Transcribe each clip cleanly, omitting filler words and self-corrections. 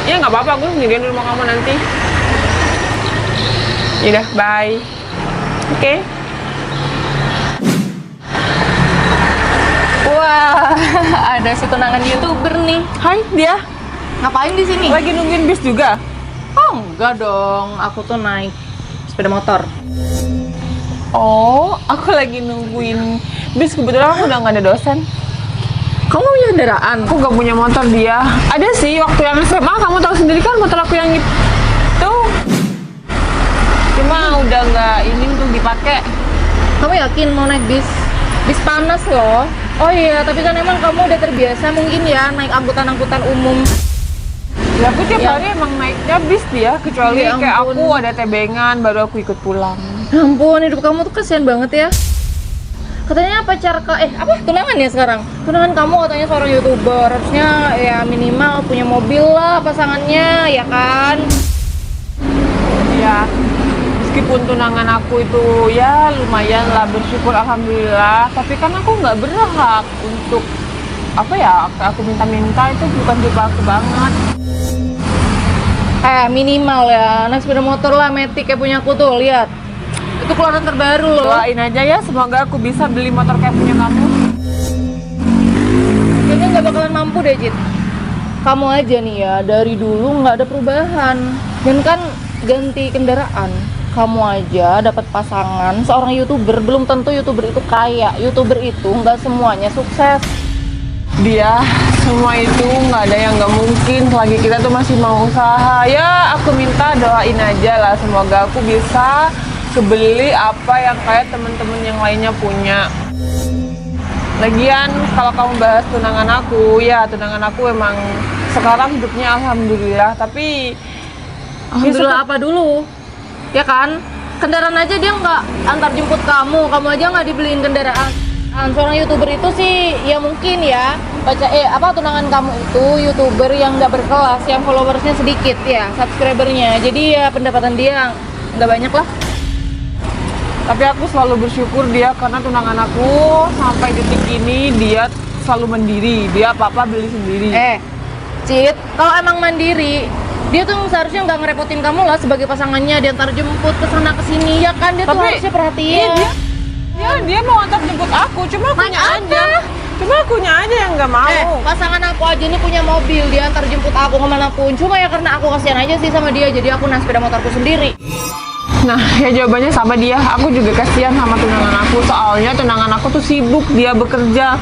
Ya nggak apa-apa, aku sendirian di rumah kamu nanti. Yaudah, bye. Oke. Wah, ada si tunangan YouTuber nih. Hai, dia. Ngapain di sini? Lagi nungguin bis juga? Oh, enggak dong. Aku tuh naik sepeda motor. Oh, aku lagi nungguin bis. Kebetulan aku udah nggak ada dosen. Kamu punya kendaraan? Aku nggak punya motor dia. Ada sih, waktu yang SMA kamu tahu sendiri kan motor aku yang itu. Cuma udah nggak ini untuk dipakai. Kamu yakin mau naik bis? Bis panas loh. Oh iya, tapi kan emang kamu udah terbiasa mungkin ya naik angkutan-angkutan umum. Ya aku tiap hari emang naiknya bis dia, kecuali Ya kayak ampun. aku ada tebengan baru aku ikut pulang. Ampun, hidup kamu tuh kesian banget ya. Katanya tunangan ya sekarang? Tunangan kamu katanya seorang YouTuber. Harusnya ya minimal punya mobil lah pasangannya, ya kan? Ya, meskipun tunangan aku itu ya lumayan lah, bersyukur alhamdulillah. Tapi kan aku nggak berhak untuk apa ya, aku minta-minta itu bukan tipe aku banget. Minimal ya, naik sepeda motor lah, Matic kayak punya aku tuh, lihat. Itu keluaran terbaru loh. Doain aja ya, semoga aku bisa beli motor kayak punya kamu. Kayaknya nggak bakalan mampu deh, Cid. Kamu aja nih ya, dari dulu nggak ada perubahan. Dan kan ganti kendaraan. Kamu aja dapat pasangan seorang YouTuber, belum tentu YouTuber itu kaya. YouTuber itu nggak semuanya sukses. Dia semua itu nggak ada yang nggak mungkin selagi kita tuh masih mau usaha. Ya aku minta doain aja lah, semoga aku bisa kebeli apa yang kayak temen-temen yang lainnya punya. Lagian kalau kamu bahas tunangan aku, ya tunangan aku emang sekarang hidupnya alhamdulillah. Tapi Alhamdulillah apa dulu? Ya kan? Kendaraan aja dia nggak antar jemput kamu aja nggak dibeliin kendaraan. Seorang YouTuber itu sih ya mungkin ya tunangan kamu itu YouTuber yang nggak berkelas, yang followersnya sedikit ya, subscribernya. Jadi ya pendapatan dia nggak banyak lah. tapi aku selalu bersyukur dia, karena tunangan aku sampai detik ini dia selalu mandiri. Dia apa-apa beli sendiri. Cid, kalau emang mandiri, dia tuh seharusnya nggak ngerepotin kamu lah sebagai pasangannya, dia antar jemput ke sana ke sini ya kan, dia tuh Tapi, harusnya perhatian. Dia mau antar jemput aku, cuma akunya Naik aja. Cuma akunya aja yang nggak mau. Pasangan aku aja nih punya mobil, dia antar jemput aku kemanapun. Cuma ya karena aku kasihan aja sih sama dia, jadi aku naik sepeda motorku sendiri. Nah, ya jawabannya sama dia. Aku juga kasihan sama tunangan aku, soalnya tunangan aku tuh sibuk, dia bekerja.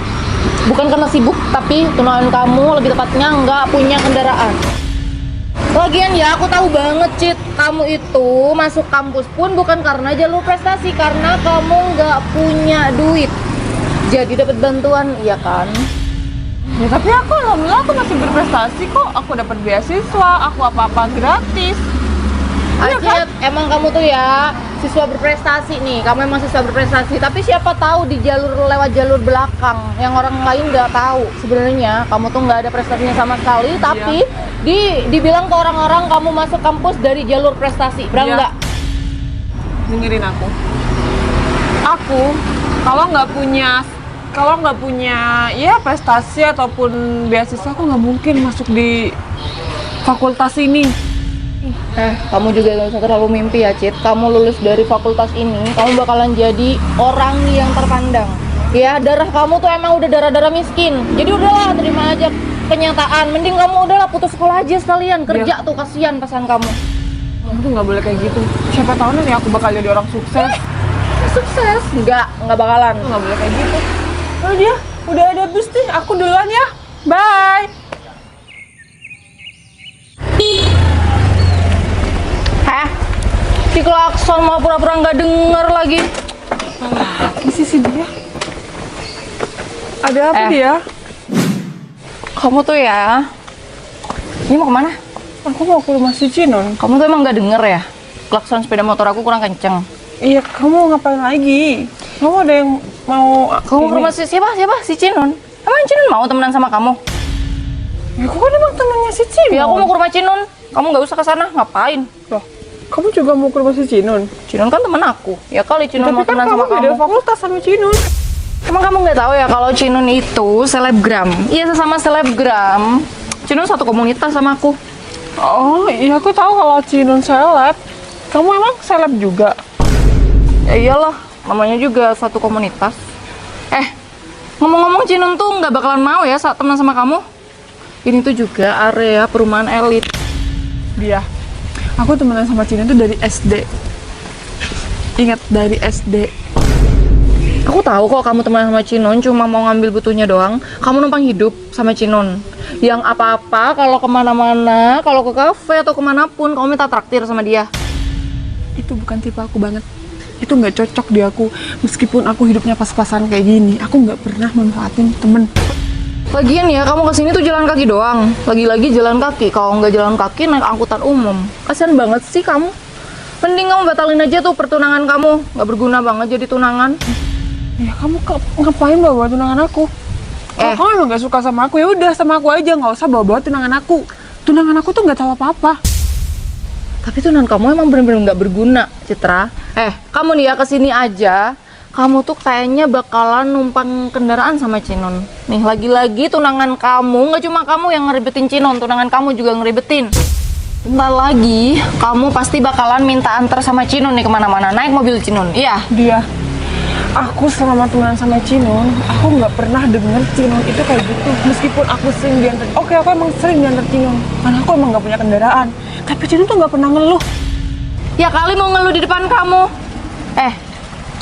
Bukan karena sibuk, tapi tunangan kamu lebih tepatnya nggak punya kendaraan. Lagian ya, aku tahu banget, Cid, kamu itu masuk kampus pun bukan karena jalur prestasi, karena kamu nggak punya duit. Jadi dapat bantuan, iya kan? Ya tapi aku alhamdulillah aku masih berprestasi kok. Aku dapat beasiswa, aku apa-apa gratis. Iya Acit, emang kamu tuh ya siswa berprestasi nih, kamu emang siswa berprestasi. Tapi siapa tahu di lewat jalur belakang yang orang lain nggak tahu. Sebenarnya kamu tuh nggak ada prestasinya sama sekali, tapi dibilang ke orang-orang kamu masuk kampus dari jalur prestasi. Benar Iya. nggak? Dengerin aku. Aku kalau nggak punya ya prestasi ataupun beasiswa, aku nggak mungkin masuk di fakultas ini. Kamu juga gak usah terlalu mimpi ya, Cid. Kamu lulus dari fakultas ini, kamu bakalan jadi orang yang terpandang. Ya, darah kamu tuh emang udah darah-darah miskin. Jadi udahlah, terima aja kenyataan. Mending kamu udahlah putus sekolah aja sekalian. Kerja tuh, kasihan pasangan kamu. Aku tuh nggak boleh kayak gitu. Siapa tahu nanti aku bakal jadi orang sukses. Sukses? Nggak bakalan. Aku nggak boleh kayak gitu. Oh dia udah ada bus nih. Aku duluan ya. Bye. Si klakson mau pura-pura nggak denger lagi. Lagi sih dia. Ada apa dia? Kamu tuh ya, ini mau kemana? Aku mau ke rumah si Cinon. Kamu tuh emang nggak denger ya? Klakson sepeda motor aku kurang kenceng. Iya, kamu ngapain lagi? Kamu ada yang mau Kamu ke rumah siapa? Si Cinon. Emang Cinon mau temenan sama kamu? Ya, aku kan emang temennya si Cinon. Ya aku mau ke rumah Cinon. Kamu nggak usah ke sana, ngapain? Loh, kamu juga mau ke rumah si Cinon? Cinon kan temen aku. Ya kali Cinon Tapi mau kan temenan sama kamu beda kamu. fakultas sama Cinon. Emang kamu nggak tahu ya kalau Cinon itu selebgram? Iya, sesama selebgram. Cinon satu komunitas sama aku. Oh iya, aku tahu kalau Cinun seleb. Kamu emang seleb juga? Ya iyalah, namanya juga satu komunitas. Ngomong-ngomong, Cinun tuh nggak bakalan mau ya saat teman sama kamu. Ini tuh juga area perumahan elit. Dia. Aku temenan sama Cinun tuh dari SD. Ingat, dari SD. Aku tahu kok kamu teman sama Cinun cuma mau ngambil butuhnya doang. Kamu numpang hidup sama Cinun. Yang apa-apa kalau kemana-mana, kalau ke kafe atau kemanapun, kamu minta traktir sama dia. Itu bukan tipe aku banget. Itu nggak cocok di aku. Meskipun aku hidupnya pas-pasan kayak gini, aku nggak pernah manfaatin temen. Lagian ya, kamu kesini tuh jalan kaki doang. Lagi-lagi jalan kaki. Kalau nggak jalan kaki, naik angkutan umum. Kasian banget sih kamu. Mending kamu batalin aja tuh pertunangan kamu. Nggak berguna banget jadi tunangan. Ya kamu ngapain bawa tunangan aku? Kalau kamu emang nggak suka sama aku, ya udah sama aku aja, nggak usah bawa tunangan aku. Tunangan aku tuh nggak tahu apa-apa. Tapi tunangan kamu emang bener-bener nggak berguna, Citra. Kamu nih ya kesini aja. Kamu tuh kayaknya bakalan numpang kendaraan sama Cinun. Nih, lagi-lagi tunangan kamu, nggak cuma kamu yang ngeribetin Cinun, tunangan kamu juga ngeribetin. Bentar lagi, kamu pasti bakalan minta antar sama Cinun nih kemana-mana, naik mobil Cinun, iya? Dia, aku selama tunangan sama Cinun, aku nggak pernah denger Cinun itu kayak gitu. Meskipun aku sering diantar, oke aku emang sering diantar Cinun, karena aku emang nggak punya kendaraan. Tapi Cinun tuh nggak pernah ngeluh. Ya kali mau ngeluh di depan kamu.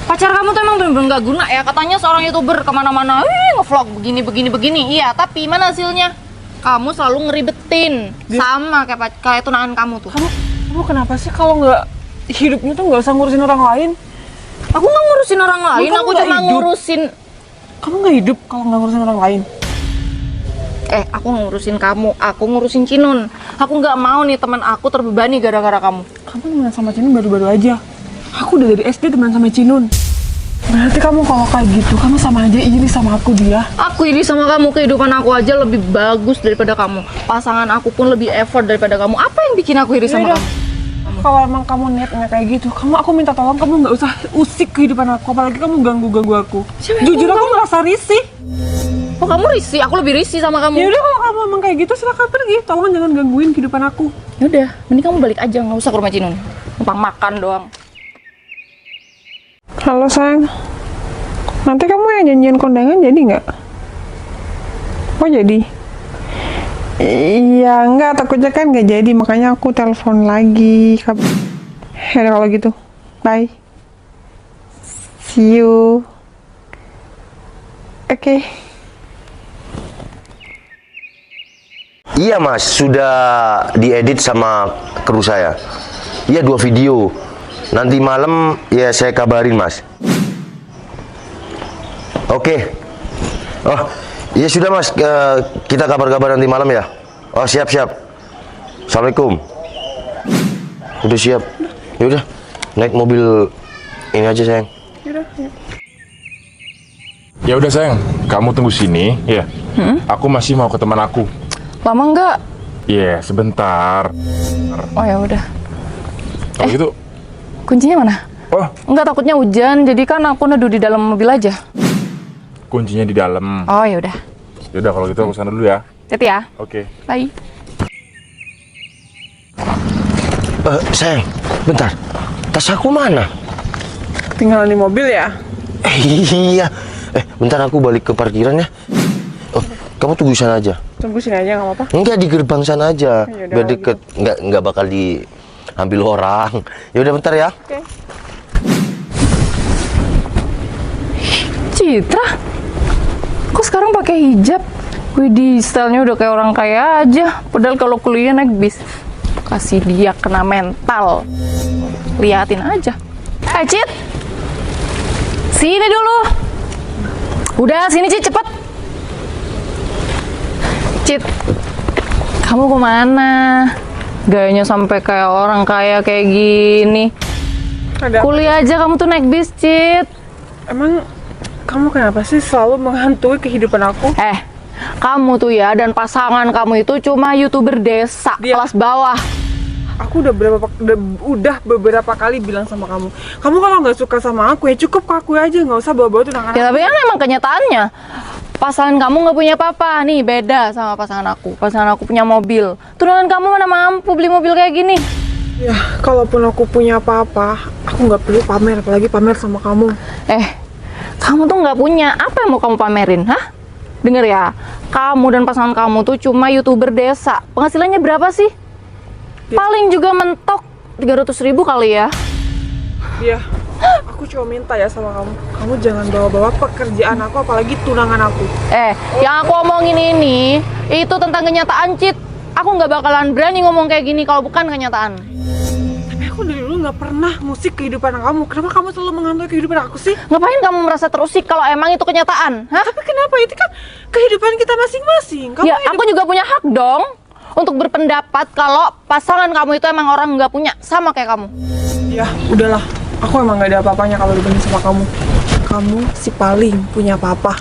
Pacar kamu tuh emang bener-bener nggak guna ya. Katanya seorang YouTuber kemana-mana, ngevlog begini. Iya, tapi mana hasilnya? Kamu selalu ngeribetin. Sama kayak tunangan kamu tuh. Kamu kenapa sih kalau nggak hidupnya tuh nggak usah ngurusin orang lain? Aku nggak ngurusin orang lain, Kamu aku nggak cuma hidup. ngurusin. Kamu nggak hidup kalau nggak ngurusin orang lain. Aku ngurusin kamu, aku ngurusin Cinun. Aku nggak mau nih teman aku terbebani gara-gara kamu. Kamu temenan sama Cinun baru-baru aja. Aku udah dari SD temenan sama Cinun. Berarti kamu kalau kayak gitu, kamu sama aja iri sama aku, Dia. Aku iri sama kamu, kehidupan aku aja lebih bagus daripada kamu. Pasangan aku pun lebih effort daripada kamu. Apa yang bikin aku iri sama Yaudah. kamu? Kalau emang kamu niatnya kayak gitu, aku minta tolong kamu nggak usah usik kehidupan aku, apalagi kamu ganggu aku. Jujur aku merasa risih. Oh, kamu risih? Aku lebih risih sama kamu. Ya udah, kalau kamu emang kayak gitu silakan pergi. Tolong jangan gangguin kehidupan aku. Yaudah, mending kamu balik aja, nggak usah ke rumah Cinun. Numpang makan doang. Halo sayang, nanti kamu yang janjian kondangan jadi nggak? Oh jadi? Iya nggak, takutnya kan nggak jadi, makanya aku telepon lagi. Ya udah kalau gitu, bye. See you. Oke. Iya mas, sudah diedit sama kru saya. Iya 2 video. Nanti malam ya saya kabarin mas. Oke. Oh, ya sudah mas, kita kabar-kabar nanti malam ya. Oh siap. Assalamualaikum. Udah siap. Ya udah, naik mobil ini aja sayang. Ya udah sayang, kamu tunggu sini ya. Aku masih mau ke teman aku. Lama nggak? Iya, sebentar. Oh ya udah. Kalau gitu, Kuncinya mana? oh Enggak, takutnya hujan, jadi kan aku neduh di dalam mobil aja. kuncinya di dalam. Oh ya udah. Ya udah kalau gitu aku sana dulu ya. Hati ya. Oke. Bye. Sayang, bentar. Tas aku mana? Tinggal di mobil ya? Iya. Bentar aku balik ke parkiran ya. Oh, kamu tunggu sana aja. Tunggu sini aja nggak apa-apa. Enggak, di gerbang sana aja. Yaudah, Biar deket. Enggak bakal diambil orang. Ya udah bentar ya. Oke. Citra, kok sekarang pakai hijab? Widih, stylenya udah kayak orang kaya aja. Padahal kalau kuliah naik bis. Kasih dia kena mental. Liatin aja. Cit, sini dulu. Udah, sini Cit, cepet. Cit, kamu kemana? Gayanya sampai kayak orang kaya kayak gini. Ada. Kuliah aja kamu tuh naik bis, Cit. Emang kamu kenapa sih selalu menghantui kehidupan aku? Kamu tuh ya dan pasangan kamu itu cuma YouTuber desa kelas bawah. Aku udah beberapa kali bilang sama kamu kalau nggak suka sama aku ya cukup ke aku aja, nggak usah bawa-bawa tunangan Ya aku. tapi kan emang kenyataannya pasangan kamu nggak punya apa-apa. Nih beda sama pasangan aku. Pasangan aku punya mobil. Tunangan kamu mana mampu beli mobil kayak gini? Ya, kalaupun aku punya apa-apa, aku nggak perlu pamer, apalagi pamer sama kamu. Kamu tuh nggak punya. Apa yang mau kamu pamerin, hah? Dengar ya, kamu dan pasangan kamu tuh cuma YouTuber desa. Penghasilannya berapa sih? Paling juga mentok 300.000 kali ya. Iya, aku cuma minta ya sama kamu. Kamu jangan bawa-bawa pekerjaan aku, apalagi tunangan aku. Yang aku omongin ini, itu tentang kenyataan, Cit. Aku nggak bakalan berani ngomong kayak gini kalau bukan kenyataan. Tapi aku dari dulu nggak pernah musik kehidupan kamu. Kenapa kamu selalu menghantui kehidupan aku sih? Ngapain kamu merasa terusik kalau emang itu kenyataan? Hah? Tapi kenapa? Itu kan kehidupan kita masing-masing. Kamu Ya, aku juga punya hak dong untuk berpendapat kalau pasangan kamu itu emang orang nggak punya, sama kayak kamu. Ya, udahlah. Aku emang nggak ada apa-apanya kalau dibanding sama kamu. Kamu si paling punya apa-apa.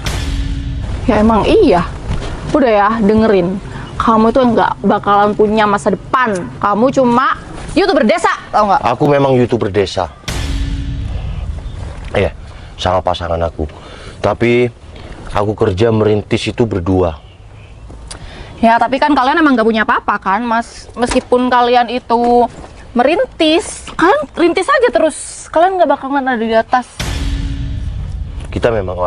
Ya emang iya. Udah ya, dengerin. Kamu tuh nggak bakalan punya masa depan. Kamu cuma YouTuber desa, tau nggak? Aku memang YouTuber desa. Iya, sama pasangan aku. Tapi aku kerja merintis itu berdua. Ya tapi kan kalian emang nggak punya apa-apa kan, Mas. Meskipun kalian itu merintis, kalian rintis aja terus. Kalian nggak bakalan ada di atas. Kita memang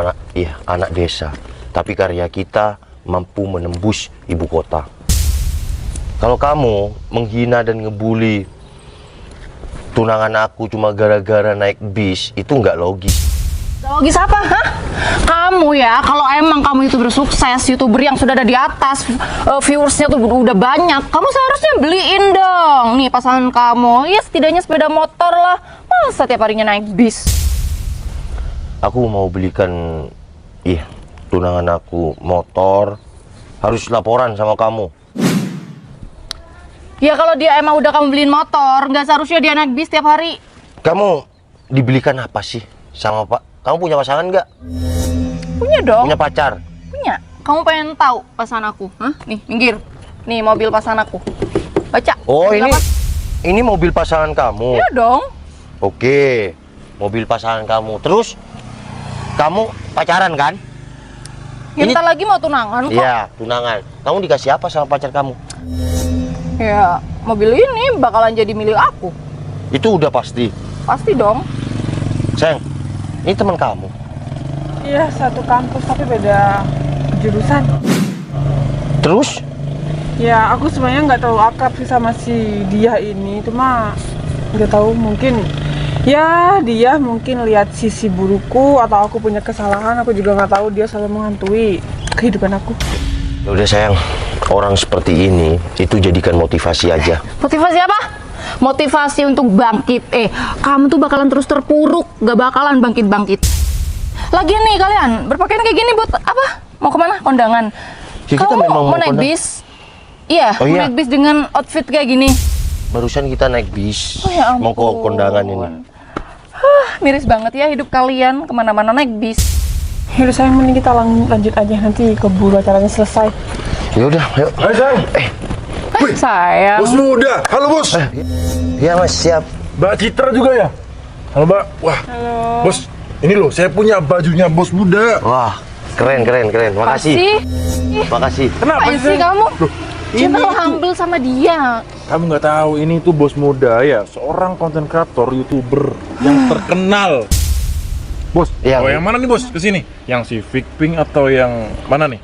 anak desa. Tapi karya kita mampu menembus ibu kota. Kalau kamu menghina dan ngebully tunangan aku cuma gara-gara naik bis, itu nggak logis. Logis apa? Hah? Kamu ya, kalau emang kamu YouTuber sukses, YouTuber yang sudah ada di atas, viewersnya tuh udah banyak, kamu seharusnya beliin dong nih pasangan kamu. Ya setidaknya sepeda motor lah. Masa tiap harinya naik bis? Aku mau belikan tunangan aku motor, harus laporan sama kamu. Ya kalau dia emang udah kamu beliin motor, nggak seharusnya dia naik bis tiap hari. Kamu dibelikan apa sih sama Pak? Kamu punya pasangan nggak? Punya dong. Punya pacar? Punya. Kamu pengen tahu pasangan aku? Hah? Nih, minggir. Nih mobil pasangan aku. Baca. Oh, Mobil apa? ini mobil pasangan kamu. Iya dong. Oke, mobil pasangan kamu. Terus kamu pacaran kan? Ya, Ini- ntar lagi mau tunangan kok. Iya, tunangan. Kamu dikasih apa sama pacar kamu? Ya, mobil ini bakalan jadi milik aku. Itu udah pasti. Pasti dong. Sayang, ini teman kamu. Iya, satu kampus tapi beda jurusan. Terus? Ya, aku sebenarnya nggak terlalu akrab sih sama si dia ini. Cuma nggak tahu, mungkin ya dia mungkin lihat sisi burukku atau aku punya kesalahan. Aku juga nggak tahu, dia selalu menghantui kehidupan aku. Ya udah sayang, orang seperti ini itu jadikan motivasi aja. Motivasi apa? Motivasi untuk bangkit. Kamu tuh bakalan terus terpuruk, gak bakalan bangkit-bangkit. Lagian nih kalian berpakaian kayak gini buat apa? Mau kemana? Kondangan. Ya, kita Kamu memang mau mau naik kondang. bis? Iya, Oh, mau iya. naik bis dengan outfit kayak gini. Barusan kita naik bis, Oh, ya mau ke ampun. kondangan ini. Miris banget ya hidup kalian, kemana-mana naik bis. Yaudah sayang, mending kita lanjut aja, nanti keburu acaranya selesai. Ya udah, yuk. Hai sayang. Sayang. Bos muda. Halo bos. Iya Mas, siap. Mbak Citra juga ya? Halo Mbak. Wah. Bos, ini loh saya punya bajunya bos muda. Wah, keren. Makasih. Makasih. Kenapa Apaan sih kamu? Loh, Cinta ini lo tuh- humble sama dia. Kamu nggak tahu ini tuh bos muda ya, seorang konten kreator YouTuber yang terkenal. Bos, Yang- yang mana nih bos? Kesini? Yang Civic Pink atau yang mana nih?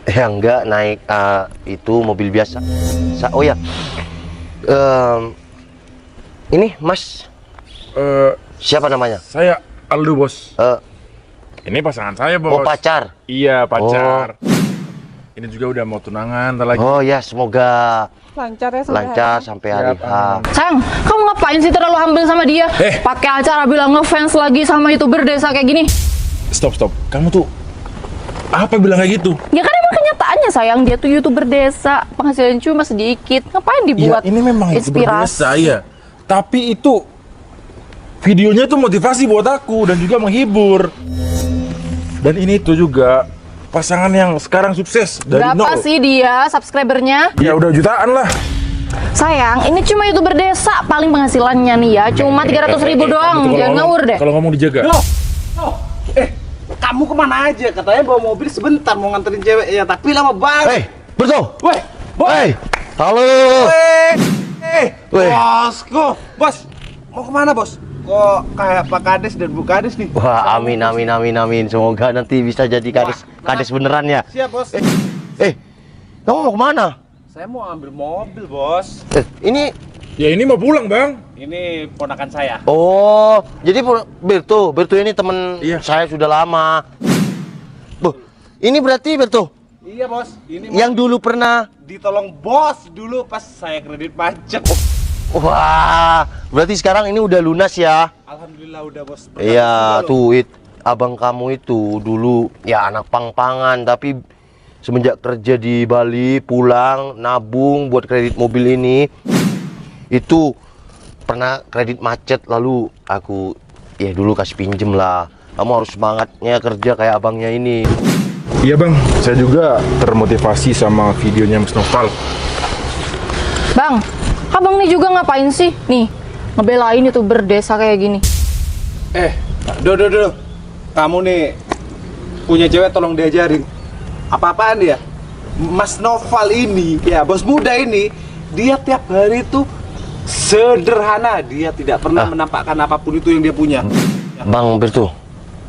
Ya enggak, naik itu mobil biasa. Oh ya, ini Mas, Eh, siapa namanya? saya Aldo bos. Eh, Ini pasangan saya bos. oh pacar. Iya pacar. Ini juga udah mau tunangan, ntar lagi. Oh ya, semoga Lancar ya sampai lancar hari. sampai hari Siap, H. amin. Sayang, kamu ngapain sih terlalu humble sama dia? Pakai acara bilang ngefans lagi sama YouTuber desa kayak gini. Stop. Kamu tuh apa bilang kayak gitu? Ya kan emang kenyataannya sayang, dia tuh YouTuber desa, penghasilan cuma sedikit. Ngapain dibuat Iya, ini memang YouTuber inspirasi? desa ya. Tapi itu videonya tuh motivasi buat aku dan juga menghibur. Dan ini tuh juga pasangan yang sekarang sukses dari Berapa nol. sih dia subscribernya? Ya udah jutaan lah. Sayang, ini cuma YouTuber desa, paling penghasilannya nih ya cuma 300.000 doang. Kamu tuh kalau Jangan ngomong- ngawur deh. Kalau ngomong dijaga. Kamu kemana aja? Katanya bawa mobil sebentar mau nganterin cewek ya, tapi lama banget. Berto. Weh, Halo. Weh. Bosku, bos, mau kemana bos? Kok kayak Pak Kades dan Bu Kades nih? Wah, amin. Semoga nanti bisa jadi kades beneran ya. Siap bos. Kamu mau kemana? Saya mau ambil mobil bos. Ini Ya ini mau pulang bang. Ini ponakan saya. Oh, jadi Berto ini teman Iya. saya sudah lama. Ini berarti Berto Iya bos. Ini yang dulu pernah. ditolong bos dulu pas saya kredit pajak. Wah, berarti sekarang ini udah lunas ya? Alhamdulillah udah bos. Iya, tuh abang kamu itu dulu ya anak pang-pangan, tapi semenjak kerja di Bali pulang nabung buat kredit mobil ini. Itu pernah kredit macet, lalu aku ya dulu kasih pinjem lah. Kamu harus semangatnya kerja kayak abangnya ini. Iya bang, saya juga termotivasi sama videonya Mas Noval. Bang, abang nih juga ngapain sih? Nih, ngebelain YouTuber desa kayak gini. Do. Kamu nih punya cewek tolong diajarin. Apa-apaan dia? Mas Noval ini, ya bos muda ini, dia tiap hari tuh sederhana. Dia tidak pernah menampakkan apapun itu yang dia punya. Bang Berto.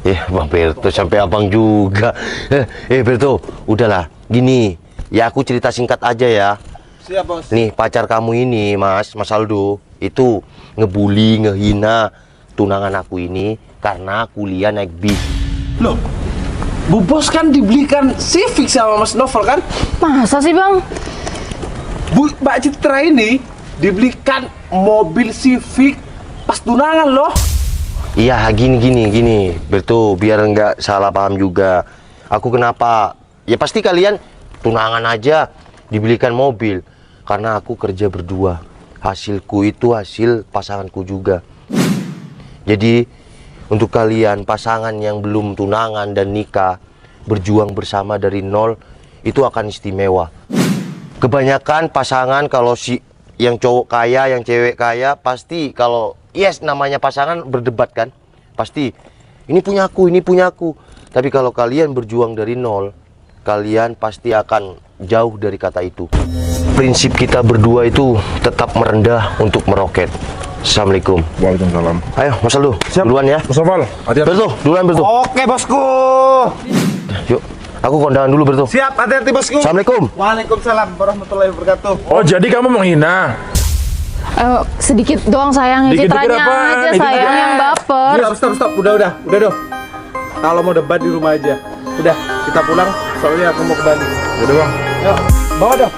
Bang Berto sampai abang juga. Berto, udahlah. Gini, ya aku cerita singkat aja ya. Siap bos. Nih pacar kamu ini, Mas Aldo, itu ngebully, ngehina tunangan aku ini karena kuliah naik bis. Loh, Bu Bos kan dibelikan Civic sama Mas Novel kan? Masa sih bang? Mbak Citra ini dibelikan mobil Civic pas tunangan loh. Iya, gini, Berto, biar nggak salah paham juga. Aku kenapa? Ya pasti kalian tunangan aja dibelikan mobil karena aku kerja berdua. Hasilku itu hasil pasanganku juga. Jadi untuk kalian pasangan yang belum tunangan dan nikah, berjuang bersama dari nol itu akan istimewa. Kebanyakan pasangan kalau yang cowok kaya, yang cewek kaya, pasti kalau namanya pasangan berdebat kan, pasti ini punya aku. Tapi kalau kalian berjuang dari nol, kalian pasti akan jauh dari kata itu. Prinsip kita berdua itu tetap merendah untuk meroket. Assalamualaikum. Waalaikumsalam. Ayo Mas Aldo, Siap. duluan ya. Mas Noval, hati-hati. Berto, duluan Berto. Oke bosku. Yuk, aku kondangan dulu Berto. Siap, hati-hati bosku. Assalamualaikum. Waalaikumsalam warahmatullahi wabarakatuh. Oh jadi kamu menghina? Sedikit doang sayang, Dikit-dikit Citranya apaan? aja Itu sayang juga. yang baper. Stop. Udah dong. Kalau mau debat di rumah aja. Udah, kita pulang soalnya aku mau ke Bali. Udah bang. Yuk, bawa dong.